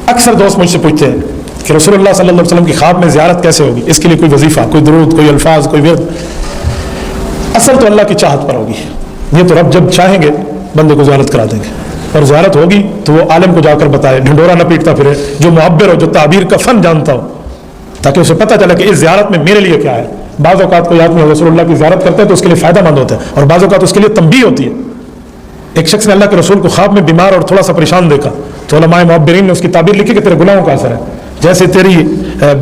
अक्सर दोस्त मुझसे पूछते हैं कि रसूलुल्लाह सल्लल्लाहु अलैहि वसल्लम की ख्वाब में ज़ियारत कैसे होगी, इसके लिए कोई वजीफ़ा, कोई दुरूद, कोई अल्फाज, कोई विर्द। असल तो अल्लाह की चाहत पर होगी। ये तो रब जब चाहेंगे बंदे को ज़ियारत करा देंगे, और ज़ियारत होगी तो वो आलिम को जाकर बताए, ढिंडोरा न पीटता फिरे, जो मुअब्बिर हो, जो ताबीर का फ़न जानता हो, ताकि उसे पता चले कि इस ज़ियारत में मेरे लिए क्या है। बाज़ औक़ात कोई आदमी रसूलुल्लाह की ज़ियारत करते हैं तो उसके लिए फ़ायदा मंद होता है, और बाज़ औक़ात उसके लिए तंबीह होती है। एक शख्स ने अल्लाह के रसूल को ख्वाब में बीमार और थोड़ा सा परेशान देखा, तो उलमाए मुअब्बिरीन ने उसकी ताबीर लिखी कि तेरे गुनाहों का असर है, जैसे तेरी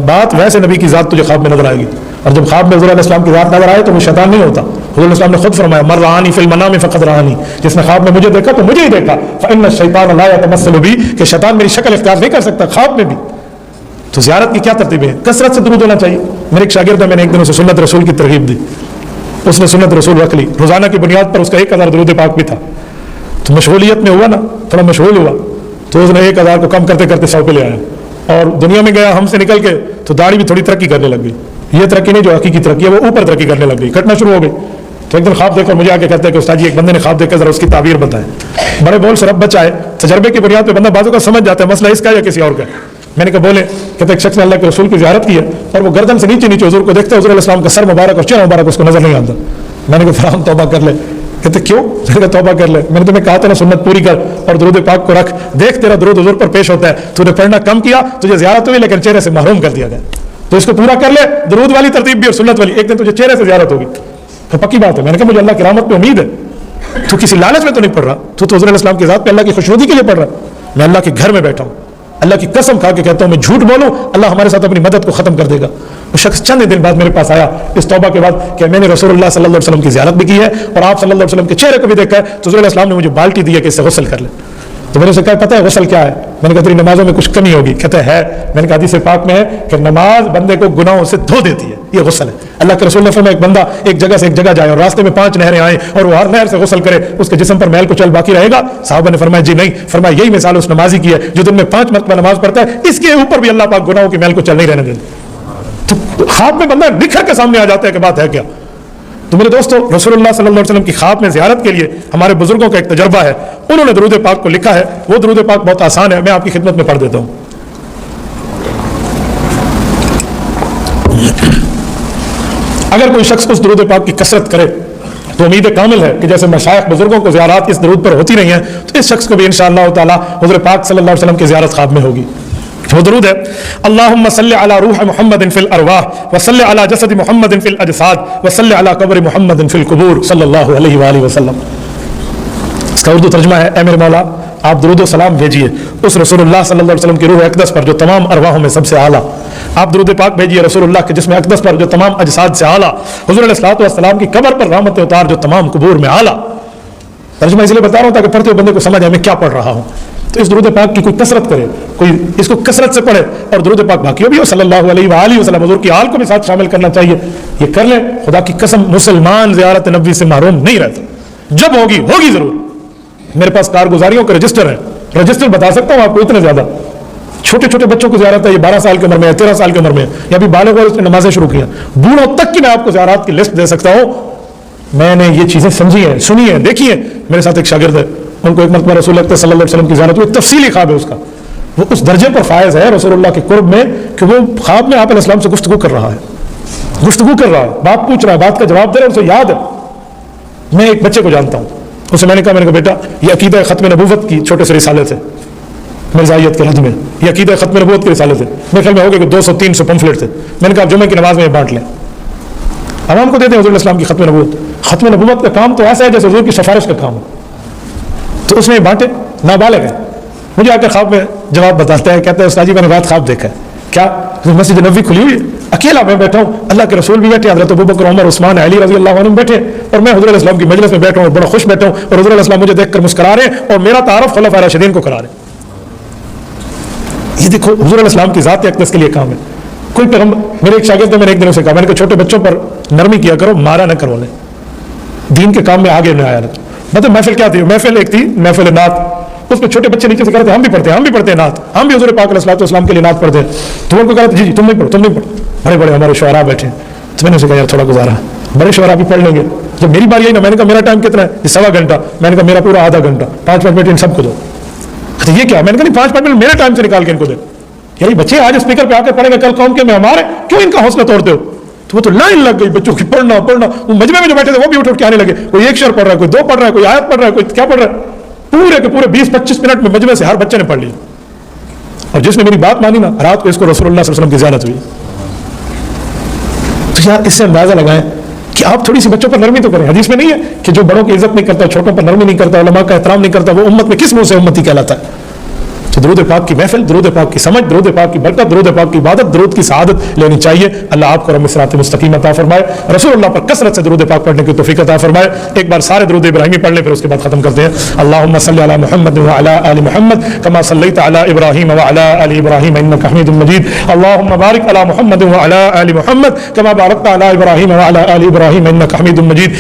बात वैसे नबी की ज़ात तुझे ख्वाब में नजर आएगी। और जब ख्वाब में हुज़ूर अलैहि सलाम की ज़ात नजर आए तो वो शैतान नहीं होता। हुज़ूर अलैहि सलाम ने खुद फरमाया, मर रहानी फिल मनामी फ़क़द रहानी, जिसने ख्वाब में मुझे देखा तो मुझे ही देखा। फ़इन्न शैतान ला यतमस्सलु बी, कि शैतान मेरी शक्ल इख्तियार नहीं कर सकता ख्वाब में भी। तो ज़ियारत की क्या तरतीब है? कसरत से दुरूद होना चाहिए। मेरे एक शागिर्द है, मैंने एक दिन उसे सुन्नत रसूल की तरगीब दी, उसने सुन्नत रसूल रख ली, रोज़ाना की बुनियाद पर उसका 1000 दुरूद पाक भी था। तो मशगूलियत में हुआ ना, थोड़ा मशगूल हुआ, तो उसने 1000 को कम करते करते 100 पे ले आया, और दुनिया में गया हमसे निकल के, तो दाढ़ी भी थोड़ी तरक्की करने लग गई। ये तरक्की नहीं जो हकीकी तरक्की है, वो ऊपर तरक्की करने लग गई, कटना शुरू हो गई। तो एक दिन ख्वाब देखकर मुझे आके कहते हैं कि उस्ताद जी एक बंदे ने ख्वाब देखकर जरा उसकी ताबीर बताएं। बड़े बोल से रब बचाए, तजर्बे की बुनियाद पर बंदा बाजू का समझ जाता है मसला इसका या किसी और का। मैंने कहा बोले, कहते एक शख्स ने अल्लाह के रसूल की ज़ियारत की है, और वो गर्दन से नीचे नीचे हुजूर को देखते, हुजूर अलैहि सलाम का सर मुबारक और चेहरा मुबारक उसको नजर नहीं आता। मैंने कहा फराम तौबा कर ले। कहते क्यों? मैंने कहा तौबा कर ले, मैंने तुम्हें कहा था ना सुन्नत पूरी कर और दुरूद पाक को रख, देख तेरा दुरूद हुजूर पर पेश होता है, तूने पढ़ना कम किया, तुझे ज़ियारत हुई लेकिन चेहरे से महरूम कर दिया गया। तो इसको पूरा कर ले, दुरूद वाली तरतीब भी और सुन्नत वाली, एक दिन तुझे चेहरे से ज़ियारत होगी। तो पक्की बात है। मैंने कहा मुझे अल्लाह की रहमत पे उम्मीद है, तू किसी लालच में तो नहीं पढ़ रहा, तू तो हुजूर अलैहि सलाम की ज़ात पे अल्लाह की खुशनुदी के लिए पढ़ रहा है। मैं अल्लाह के घर में बैठा हूँ, अल्लाह की कसम खा के कहता हूँ, मैं झूठ बोलूँ अल्लाह हमारे साथ अपनी मदद को खत्म कर देगा। वो शख्स चंद दिन बाद मेरे पास आया इस तौबा के बाद कि मैंने रसूलुल्लाह सल्लल्लाहु अलैहि वसल्लम की ज़ियारत भी की है और आप सल्लल्लाहु अलैहि वसल्लम के चेहरे को भी देखा है, तो हुजूर अलैहि सलाम ने मुझे बाल्टी दी है कि इससे गुस्ल कर ले। तो मैंने उसे कहा पता है गुस्ल क्या है? मैंने कहा तेरी नमाजों में कुछ कमी होगी। कहता है मैंने कहा हदीस पाक में है कि नमाज बंदे को गुनाहों से धो देती है, ये गुस्ल है। अल्लाह के रसूल ने फरमाया एक बंदा एक जगह से एक जगह जाए और रास्ते में 5 नहरें आए और वो हर नहर से गुस्ल करे, उसके जिस्म पर मैल कुचल बाकी रहेगा? साहबा ने फरमाया जी नहीं। फरमाया यही मिसाल उस नमाजी की है जो दिन में 5 मरतबा नमाज पढ़ता है, इसके ऊपर भी अल्लाह पाक गुनाहों की मैल कुचल नहीं रहने देते। तो ख्वाब में बंदा निखर के सामने आ जाता है कि बात है क्या। तो मेरे दोस्तों रसूलुल्लाह सल्लल्लाहु अलैहि वसल्लम की ख्वाब में ज़ियारत के लिए हमारे बुजुर्गों का एक तजर्बा है, उन्होंने दुरूद पाक को लिखा है। वो दुरूद पाक बहुत आसान है, मैं आपकी खिदमत में पढ़ देता हूँ। अगर कोई शख्स उस दुरूद पाक की कसरत करे तो उम्मीद कामिल है कि जैसे मशाइख बुजुर्गों को ज़ियारत इस दुरूद पर होती नहीं है, तो इस शख्स को भी इंशाअल्लाह ताला हुज़ूर पाक सल्लल्लाहु अलैहि वसल्लम की ज़ियारत ख्वाब में होगी। वो दुरूद है अल्लाहुम्मा सल्लि अला रूह मुहम्मदिन फिल अरवाह व सल्लि अला जसद मुहम्मदिन फिल अजसाद व सल्लि अला कब्र मुहम्मदिन फिल कुबूर सल्लल्लाहु अलैहि व वसल्लम। इसका उर्दू तर्जुमा है, ऐ मेरे मौला आप दुरूद व सलाम भेजिए उस रसूलुल्लाह सल्लल्लाहु अलैहि वसल्लम की रूह अक़दस पर जो तमाम अरवाहों में सबसे आला। आप दुरूद पाक भेजिए रसूलुल्लाह के जिस्म अक़दस पर जो तमाम अजसाद से आला, हुज़ूर अलैहिस्सलातु वस्सलाम की कब्र पर रहमत उतार जो तमाम कुबूर में आला। तर्जुमा इसलिए बता रहा हूँ ताकि पढ़ते हुए बंदे को समझ आए मैं क्या पढ़ रहा हूँ। तो इस दुरूद पाक की कोई कसरत करे, कोई इसको कसरत से पढ़े और दुरूद पाक बाकी भी हो सल्लल्लाहु अलैहि वसल्लम हुज़ूर की आल को भी साथ शामिल करना चाहिए। ये कर ले, खुदा की कसम मुसलमान ज़ियारत नबी से महरूम नहीं रहता। जब होगी होगी जरूर। मेरे पास कारगुजारियों के रजिस्टर है, रजिस्टर बता सकता हूँ आपको इतने ज्यादा। छोटे छोटे बच्चों को ज़ियारत है, ये 12 साल की उम्र में, 13 साल की उम्र में, या भी बालिग और उसने नमाजें शुरू किया, बूढ़ों तक की मैं आपको ज़ियारत की लिस्ट दे सकता हूँ। मैंने ये चीजें समझी हैं, सुनी है, देखी है। मेरे साथ एक शागिर्द है, उनको एक मरतबा रसूल अकरम सल्लल्लाहु अलैहि वसल्लम की ज़ियारत हुई, तफसीली ख्वाब है उसका, वो उस दर्जे पर फायज है रसूलुल्लाह के कुर्ब में कि वो ख्वाब में आप अलैहिस्सलाम से गुफ्तगू कर रहा है, गुफ्तगू कर रहा है, बात पूछ रहा है, बात का जवाब दे रहा है, उसे याद है। मैं एक बच्चे को जानता हूँ, उसे मैंने कहा बेटा ये अकीदा ख़त्म नबूवत की छोटे से रिसाले थे मिर्ज़ाइयत के रद में, ये अकीदा ख़त्म नबूवत के रिसाले थे, मेरे ख्याल में हो गए कि 200-300 पंफलेट थे। मैंने कहा आप जुमे की नमाज में बांट लें, आवाम को देते हैं हुज़ूर इस्लाम की ख़त्म नबूवत। ख़त्म नबूवत का काम तो ऐसा है जैसे हुज़ूर की सिफारिश का काम है। तो उसने बांटे, नाबालिग है, मुझे आकर ख्वाब में जवाब बताता है, कहता है उस्ताद जी मैंने रात ख्वाब देखा है। क्या? मस्जिद नबवी खुली हुई है, अकेला मैं बैठा हूँ, अल्लाह के रसूल भी बैठे, हज़रत अबू बकर, उमर, उस्मान, अली रज़ी अल्लाह अन्हुम बैठे, और मैं हुज़ूर अलैहि की मजलिस में बैठा हूँ, बड़ा खुश बैठा हूँ, और हुज़ूर अलैहि मुझे देखकर मुस्कुरा रहे हैं और मेरा तारुफ खुलफ़ाए राशिदीन को करा रहे हैं। ये देखो हुज़ूर अलैहि की ज़ात अक़दस के लिए काम है। कोई पैगम्बर, मेरे एक शागिर्द ने, मैंने एक दिन उसे कहा, मैंने कहा छोटे बच्चों पर नरमी किया करो, मारा न करो, दीन के काम में आगे न आया। मतलब महफिल क्या थी? महफिल एक थी, महफिल नात, उसमें छोटे बच्चे नीचे से कहते हम भी पढ़ते हैं नात, हम भी हुज़ूर पाक अलैहिस्सलातु वस्सलाम के लिए नात पढ़ते हैं। तो उनको कहते जी तुम नहीं पढ़ो, बड़े बड़े हमारे शुअरा बैठे। तो मैंने उसे कहा यार थोड़ा गुजारा, बड़े शुअरा भी पढ़ लेंगे। जब मेरी बारी आई ना, मैंने कहा मेरा टाइम कितना है? 1.25 घंटा। मैंने कहा मेरा पूरा आधा घंटा, 5 मिनट इन सबको दो। تو یہ کیا؟ میں نے کہا نہیں 5 منٹ میرے ٹائم سے نکال کے ان کو دے. یعنی بچے آج اسپیکر پہ آ کے پڑھیں گے کل قوم کے میں ہمارے, کیوں ان کا حوصلہ توڑتے ہو؟ تو وہ تو لائن لگ گئی بچوں کی پڑھنا. وہ مجمع میں جو بیٹھے تھے وہ بھی اٹھ کے آنے لگے, کوئی 1 شعر پڑھ رہا ہے, کوئی 2 پڑھ رہا ہے, کوئی آیت پڑھ رہا ہے, کوئی کیا پڑھ رہا ہے. پورے کے پورے 20-25 منٹ میں مجمع سے ہر بچے نے پڑھ لیا. اور جس نے میری بات مانی نا, رات کو اس کو رسول اللہ صلی اللہ علیہ وسلم کی زیارت ہوئی. تو یار اس سے اندازہ لگائیں کہ آپ تھوڑی سی بچوں پر نرمی تو کریں. حدیث میں نہیں ہے کہ جو بڑوں کی عزت نہیں کرتا, چھوٹوں پر نرمی نہیں کرتا, علماء کا احترام نہیں کرتا, وہ امت میں کس منہ سے امتی کہلاتا ہے؟ تو درود پاک کی محفل, درود پاک کی سمجھ, درود پاک کی برکت, درود پاک کی عبادت, درود کی سعادت لینی چاہیے. اللہ آپ کو رحمت صراط مستقیم عطا فرمائے. رسول اللہ پر کثرت سے درود پاک پڑھنے کی توفیق عطا فرمائے. ایک بار سارے درود ابراہیمی پڑھ لیں, پھر اس کے بعد ختم کرتے ہیں. اللہم صلی علی محمد وعلی آل محمد کما صلیت علی ابراہیم وعلی آل ابراہیم انک حمید مجید. اللہم بارک علی محمد وعلی آل محمد کما بارکت علی ابراہیم وعلی آل ابراہیم انک حمید مجید.